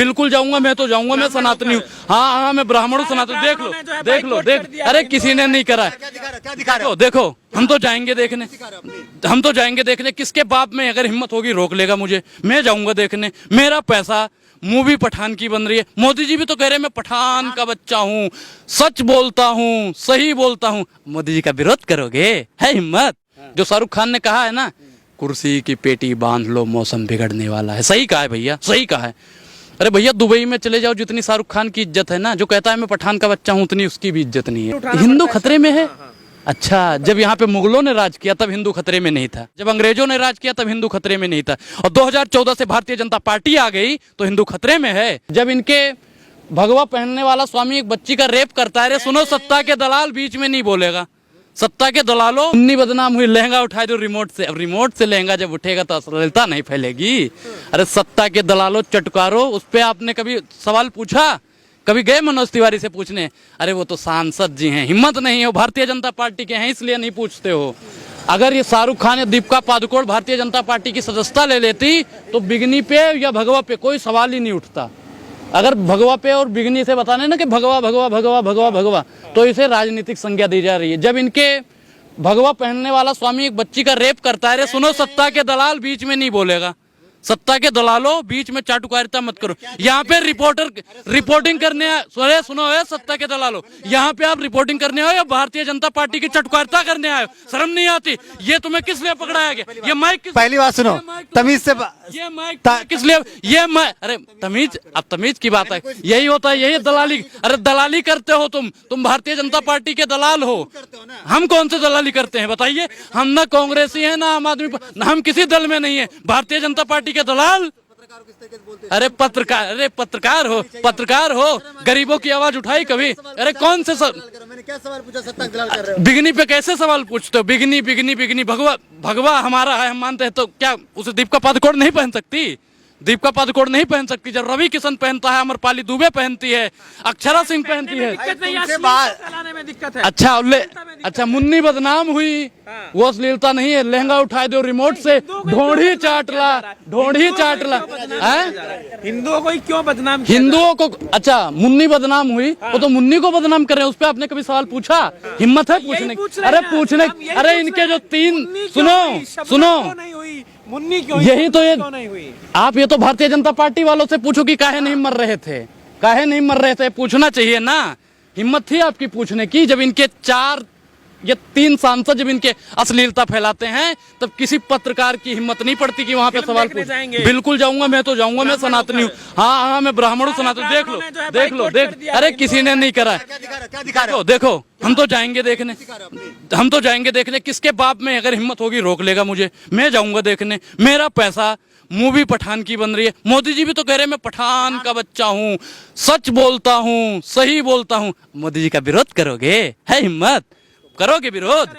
बिल्कुल जाऊंगा, मैं तो जाऊंगा, मैं सनातनी हूँ। हाँ हाँ, मैं ब्राह्मण हूँ, सनातन। देख लो देख लो देख, अरे किसी ने नहीं करा है। क्या दिखा रहे हो? देखो हम तो जाएंगे देखने, हम तो जाएंगे देखने। किसके बाप में अगर हिम्मत होगी रोक लेगा मुझे, मैं जाऊंगा देखने। मेरा पैसा, मूवी पठान की बन रही है। मोदी जी भी तो कह रहे हैं मैं पठान का बच्चा हूँ, सच बोलता हूँ, सही बोलता हूँ। मोदी जी का विरोध करोगे? है हिम्मत? जो शाहरुख खान ने कहा है ना, कुर्सी की पेटी बांध लो, मौसम बिगड़ने वाला है। सही कहा है भैया, सही कहा है। अरे भैया दुबई में चले जाओ, जितनी शाहरुख खान की इज्जत है ना, जो कहता है मैं पठान का बच्चा हूँ, उतनी उसकी भी इज्जत नहीं है। हिंदू खतरे में है। अच्छा, जब यहाँ पे मुगलों ने राज किया तब हिंदू खतरे में नहीं था, जब अंग्रेजों ने राज किया तब हिंदू खतरे में नहीं था, और 2014 से भारतीय जनता पार्टी आ गई तो हिंदू खतरे में है। जब इनके भगवा पहनने वाला स्वामी एक बच्ची का रेप करता है, अरे सुनो, सत्ता के दलाल बीच में नहीं बोलेगा। सत्ता के दलालों, उन्नी बदनाम हुई। लहंगा उठाए दो रिमोट से, अब रिमोट से लहंगा जब उठेगा तो अश्लीलता नहीं फैलेगी। अरे सत्ता के दलालों, चटकारों, उस पर आपने कभी सवाल पूछा? कभी गए मनोज तिवारी से पूछने? अरे वो तो सांसद जी हैं, हिम्मत नहीं हो, भारतीय जनता पार्टी के हैं इसलिए नहीं पूछते हो। अगर ये शाहरुख खान या दीपिका पादुकोण भारतीय जनता पार्टी की सदस्यता ले लेती तो बिगनी पे या भगवा पे कोई सवाल ही नहीं उठता। अगर भगवा पे और बिगनी से बताने ना कि भगवा भगवा भगवा भगवा भगवा, तो इसे राजनीतिक संज्ञा दी जा रही है। जब इनके भगवा पहनने वाला स्वामी एक बच्ची का रेप करता है, अरे सुनो, सत्ता के दलाल बीच में नहीं बोलेगा। सत्ता के दलालों, बीच में चाटुकारिता मत करो। यहाँ पे रिपोर्टर रिपोर्टिंग करने आए, सुनो है सत्ता के दलालों, यहाँ पे आप रिपोर्टिंग करने आए या भारतीय जनता पार्टी की चटुकारिता करने आए? शर्म नहीं आती? ये तुम्हें किस लिए पकड़ाया गया? ये माइक पहली बात सुनो, तमीज से ये माइक किस लिए? ये अरे तमीज, अब तमीज की बात है, यही होता है, यही दलाली। अरे दलाली करते हो तुम भारतीय जनता पार्टी के दलाल हो। हम कौन से दलाली करते हैं बताइए? हम ना कांग्रेसी हैं, ना आम आदमी, हम किसी दल में नहीं है। भारतीय जनता पार्टी के दलाल। अरे पत्रकार हो, गरीबों की आवाज उठाई कभी? अरे कौन से मैंने क्या सवाल पूछा? सत्ता के दलाल कर रहे हो। बिगनी पे कैसे सवाल पूछते हो? बिगनी बिगनी बिगनी, भगवा भगवा हमारा है, हम मानते हैं, तो क्या उसे दीपिका पादुकोण नहीं पहन सकती? दीपिका पादुकोण नहीं पहन सकती? जब रवि किशन पहनता है, अमरपाली दुबे पहनती है, अक्षरा सिंह पहनती है। दिक्कत है। अच्छा मुन्नी बदनाम हुई, वो अश्लीलता नहीं है। लहंगा उठाए दो रिमोट से, ढोंढी चाटला। हिंदुओं को क्यों बदनाम? हिंदुओं को? अच्छा मुन्नी बदनाम हुई, वो तो मुन्नी को बदनाम कर रहे हैं, उस पर आपने कभी सवाल पूछा? हिम्मत है पूछने? अरे पूछने, अरे इनके जो तीन, सुनो, मुन्नी क्यों? यही तो ये नहीं हुई? आप ये तो भारतीय जनता पार्टी वालों से पूछो कि काहे नहीं मर रहे थे, काहे नहीं मर रहे थे, पूछना चाहिए ना। हिम्मत थी आपकी पूछने की? जब इनके 4 या 3 सांसद जब इनके अश्लीलता फैलाते हैं, तब किसी पत्रकार की हिम्मत नहीं पड़ती कि वहां पे सवाल पूछे। बिल्कुल जाऊंगा, मैं तो जाऊंगा, मैं सनातनी हूँ। हाँ हाँ, मैं ब्राह्मण हूँ, सनातन। देख लो देख, अरे किसी ने नहीं करा है। क्या दिखा रहे हो? देखो हम तो जाएंगे देखने, हम तो जाएंगे देखने। किसके बाप में अगर हिम्मत होगी रोक लेगा मुझे, मैं जाऊंगा देखने। मेरा पैसा, मूवी पठान की बन रही है। मोदी जी भी तो कह रहे हैं मैं पठान का बच्चा हूँ, सच बोलता हूँ, सही बोलता हूँ। मोदी जी का विरोध करोगे? है हिम्मत? करोगे विरोध?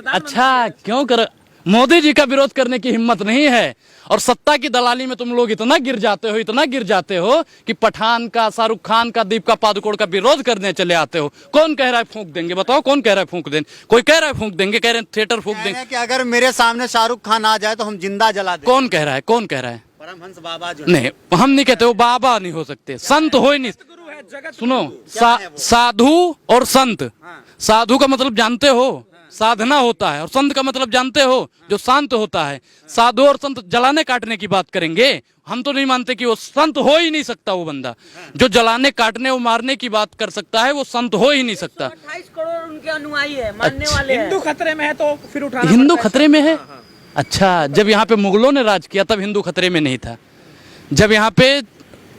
अच्छा क्यों करो? मोदी जी का विरोध करने की हिम्मत नहीं है। और सत्ता की दलाली में तुम लोग इतना गिर जाते हो कि पठान का, शाहरुख खान का, दीपिका पादुकोण का विरोध करने चले आते हो। कौन कह रहा है फूंक देंगे? बताओ कौन कह रहा है फूंक देंगे? कोई कह रहा है फूंक देंगे, कह रहे हैं थिएटर फूंक देंगे। कि अगर मेरे सामने शाहरुख खान आ जाए तो हम जिंदा जला दें। कौन कह रहा है? कौन कह रहा है? परमहंस बाबा जो नहीं, हम नहीं कहते, वो बाबा नहीं हो सकते, संत हो ही नहीं। सुनो, साधु और संत, साधु का मतलब जानते हो? साधना होता है। और संत का मतलब जानते हो? जो शांत होता है। साधु और संत जलाने काटने की बात करेंगे, हम तो नहीं मानते कि वो संत हो ही नहीं सकता। वो बंदा जो जलाने काटने और मारने की बात कर सकता है, वो संत हो ही नहीं सकता। 28 करोड़ उनके अनुयायी है, मानने वाले हैं। हिंदू खतरे में है तो फिर उठाना हिंदू खतरे में है? अच्छा, जब यहाँ पे मुगलों ने राज किया तब हिंदू खतरे में नहीं था, जब यहाँ पे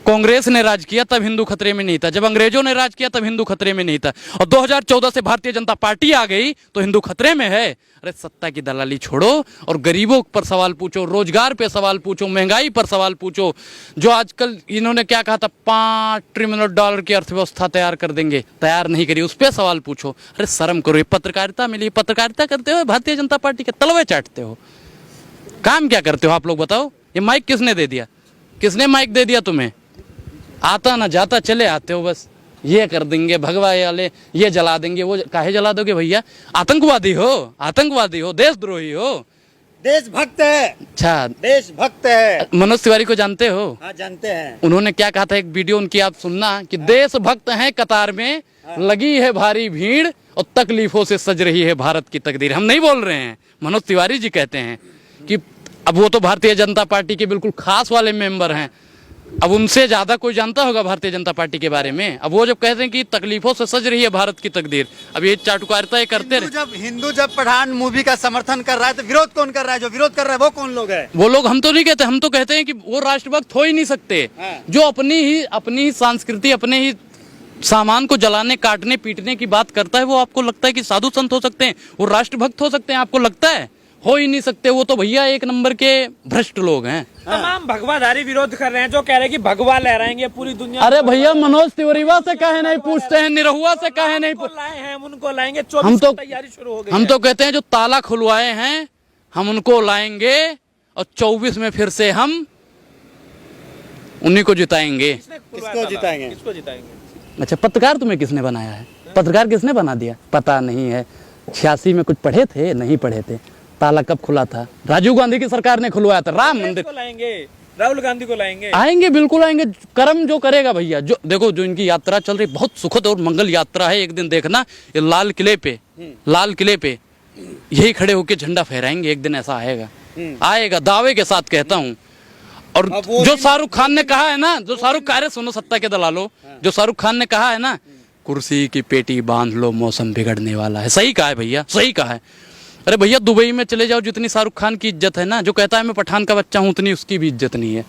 कांग्रेस ने राज किया तब हिंदू खतरे में नहीं था, जब अंग्रेजों ने राज किया तब हिंदू खतरे में नहीं था, और 2014 से भारतीय जनता पार्टी आ गई तो हिंदू खतरे में है। अरे सत्ता की दलाली छोड़ो और गरीबों पर सवाल पूछो, रोजगार पे सवाल पूछो, महंगाई पर सवाल पूछो। जो आजकल इन्होंने क्या कहा था, $5 ट्रिलियन की अर्थव्यवस्था तैयार कर देंगे, तैयार नहीं करी, उस पर सवाल पूछो। अरे शर्म करो, ये पत्रकारिता मिली, पत्रकारिता करते हो, भारतीय जनता पार्टी के तलवे चाटते हो। काम क्या करते हो आप लोग बताओ? ये माइक किसने दे दिया? किसने माइक दे दिया तुम्हें? आता ना जाता चले आते हो, बस ये कर देंगे, भगवा वाले ये जला देंगे। वो काहे जला दोगे भैया? आतंकवादी हो, आतंकवादी हो, देशद्रोही हो। देशभक्त है, अच्छा, देशभक्त है। मनोज तिवारी को जानते हो? हाँ जानते हैं। उन्होंने क्या कहा था, एक वीडियो उनकी आप सुनना, कि देशभक्त हैं कतार में, लगी है भारी भीड़ और तकलीफों से सज रही है भारत की तकदीर। हम नहीं बोल रहे हैं, मनोज तिवारी जी कहते हैं कि अब वो तो भारतीय जनता पार्टी के बिल्कुल खास वाले मेंबर हैं, अब उनसे ज्यादा कोई जानता होगा भारतीय जनता पार्टी के बारे में। अब वो जब कहते हैं कि तकलीफों से सज रही है भारत की तकदीर, अब ये चाटुकारिता करते रहे। हिंदू जब पठान मूवी का समर्थन कर रहा है तो विरोध कौन कर रहा है? जो विरोध कर रहा है वो कौन लोग है? वो लोग, हम तो नहीं कहते, हम तो कहते हैं कि वो राष्ट्रभक्त हो ही नहीं सकते। जो अपनी ही संस्कृति, अपने ही सामान को जलाने, काटने, पीटने की बात करता है, वो आपको लगता है कि साधु संत हो सकते हैं, वो राष्ट्रभक्त हो सकते हैं? आपको लगता है? हो ही नहीं सकते। वो तो भैया एक नंबर के भ्रष्ट लोग हैं। तमाम भगवाधारी विरोध कर रहे हैं, जो कह रहे हैं कि भगवा लहराएंगे पूरी दुनिया। अरे भैया, मनोज तिवारी से काहे नहीं पूछते हैं, निरहुआ से काहे नहीं लाए हैं, उनको लाएंगे। हम तो तैयारी शुरू हो गई। हम तो कहते हैं जो ताला खुलवाए हैं हम उनको लाएंगे और 24 में फिर से हम उन्हीं को जिताएंगे। किसको जिताएंगे? किसको जिताएंगे? अच्छा, पत्रकार तुम्हें किसने बनाया है? पत्रकार किसने बना दिया? पता नहीं है। 86 में कुछ पढ़े थे? नहीं पढ़े थे। ताला कब खुला था? राजीव गांधी की सरकार ने खुलवाया था। राम मंदिर को लाएंगे, राहुल गांधी को लाएंगे। आएंगे, बिल्कुल आएंगे। कर्म जो करेगा भैया, जो देखो, जो इनकी यात्रा चल रही, बहुत सुखद और मंगल यात्रा है। एक दिन देखना, ये लाल किले पे यही खड़े होकर झंडा फहराएंगे। एक दिन ऐसा आएगा, दावे के साथ कहता हूँ। और जो शाहरुख खान ने कहा है ना, जो शाहरुख कह रहे, सुनो सत्ता के दलालो, जो शाहरुख खान ने कहा है ना, कुर्सी की पेटी बांध लो, मौसम बिगड़ने वाला है, सही कहा है भैया, सही कहा है। अरे भैया, दुबई में चले जाओ, जितनी शाहरुख खान की इज्जत है ना, जो कहता है मैं पठान का बच्चा हूं, उतनी उसकी भी इज्जत नहीं है।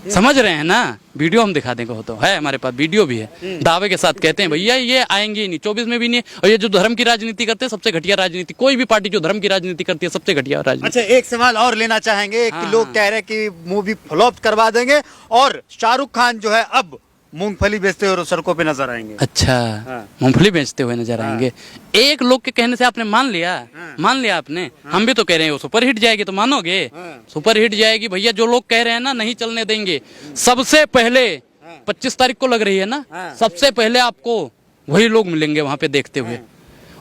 समझ रहे हैं ना? वीडियो हम दिखा देंगे, हो तो है हमारे पास, वीडियो भी है। दावे के साथ कहते हैं भैया ये आएंगे ही नहीं, 24 में भी नहीं है। और ये जो धर्म की राजनीति करते हैं, सबसे घटिया राजनीति। कोई भी पार्टी जो धर्म की राजनीति करती है, सबसे घटिया राजनीति। अच्छा, एक सवाल और लेना चाहेंगे कि लोग कह रहे हैं कि मूवी फ्लॉप करवा देंगे और शाहरुख खान जो है अब मूंगफली बेचते हुए सड़कों पे नजर आएंगे। अच्छा, मूंगफली बेचते हुए नजर आएंगे। एक लोग के कहने से आपने मान लिया? मान लिया आपने? हम भी तो कह रहे हैं वो सुपर हिट जाएगी, तो मानोगे? सुपर हिट जाएगी भैया। जो लोग कह रहे हैं ना नहीं चलने देंगे, सबसे पहले 25 तारीख को लग रही है ना, सबसे पहले आपको वही लोग मिलेंगे वहां पे देखते हुए,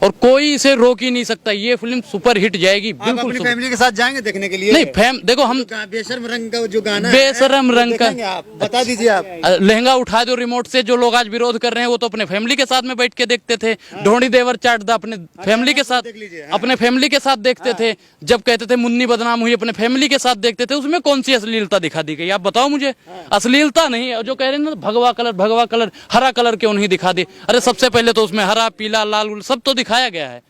और कोई इसे रोक ही नहीं सकता। ये फिल्म सुपर हिट जाएगी, बिल्कुल। अपनी फैमिली के साथ जाएंगे देखने के लिए? नहीं, देखो, हम बेशर्म रंग का जो गाना है, बेशर्म रंग का, आप बता दीजिए। आप लहंगा उठा दो रिमोट से, जो लोग आज विरोध कर रहे हैं वो तो अपने फैमिली के साथ में बैठ के देखते थे। ढोंडी देवर चाट दा अपने फैमिली के साथ, अपने फैमिली के साथ देखते थे। जब कहते थे मुन्नी बदनाम हुई, अपने फैमिली के साथ देखते थे। उसमें कौन सी अश्लीलता दिखा दी गई? आप बताओ मुझे। अश्लीलता नहीं है। जो कह रहे हैं ना भगवा कलर, हरा कलर क्यों नहीं दिखा दे? अरे सबसे पहले तो उसमें हरा, पीला, लाल सब तो दिखाया गया है,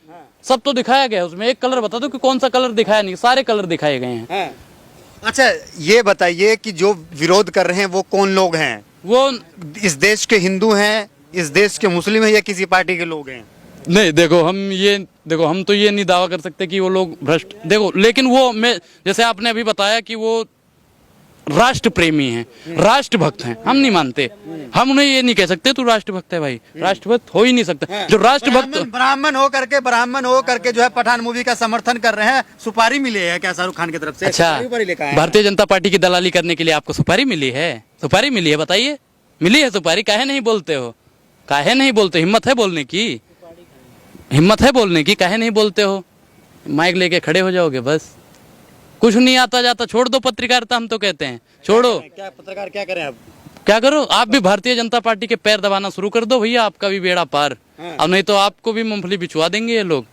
सब तो दिखाया गया है। उसमें एक कलर बता दो कि कौन सा कलर दिखाया नहीं? सारे कलर दिखाए गए हैं। अच्छा, ये बताइए कि जो विरोध कर रहे हैं वो कौन लोग हैं? वो इस देश के हिंदू हैं, इस देश के मुस्लिम हैं, या किसी पार्टी के लोग हैं? नहीं, देखो, हम तो ये नहीं दावा कर सकते कि वो लोग भ्रष्ट, देखो, लेकिन वो, मैं जैसे आपने अभी बताया कि वो राष्ट्र प्रेमी हैं, राष्ट्रभक्त हैं, हम नहीं मानते। हम उन्हें ये नहीं कह सकते तू राष्ट्रभक्त है भाई, राष्ट्रभक्त हो ही नहीं सकता। जो राष्ट्रभक्त ब्राह्मण हो करके जो है पठान मूवी का समर्थन कर रहे हैं, सुपारी मिली है क्या शाहरुख खान की तरफ से? अच्छा, भारतीय जनता पार्टी की दलाली करने के लिए आपको सुपारी मिली है? सुपारी मिली है, बताइए। मिली है सुपारी? काहे नहीं बोलते हो? काहे नहीं बोलते? हिम्मत है बोलने की? हिम्मत है बोलने की? काहे नहीं बोलते हो? माइक लेके खड़े हो जाओगे बस। कुछ नहीं आता जाता, छोड़ दो पत्रकारिता, हम तो कहते हैं छोड़ो। क्या पत्रकार क्या करें अब? क्या करो? आप भी भारतीय जनता पार्टी के पैर दबाना शुरू कर दो भैया, आपका भी बेड़ा पार। अब नहीं तो आपको भी मूंगफली बिछवा देंगे ये लोग।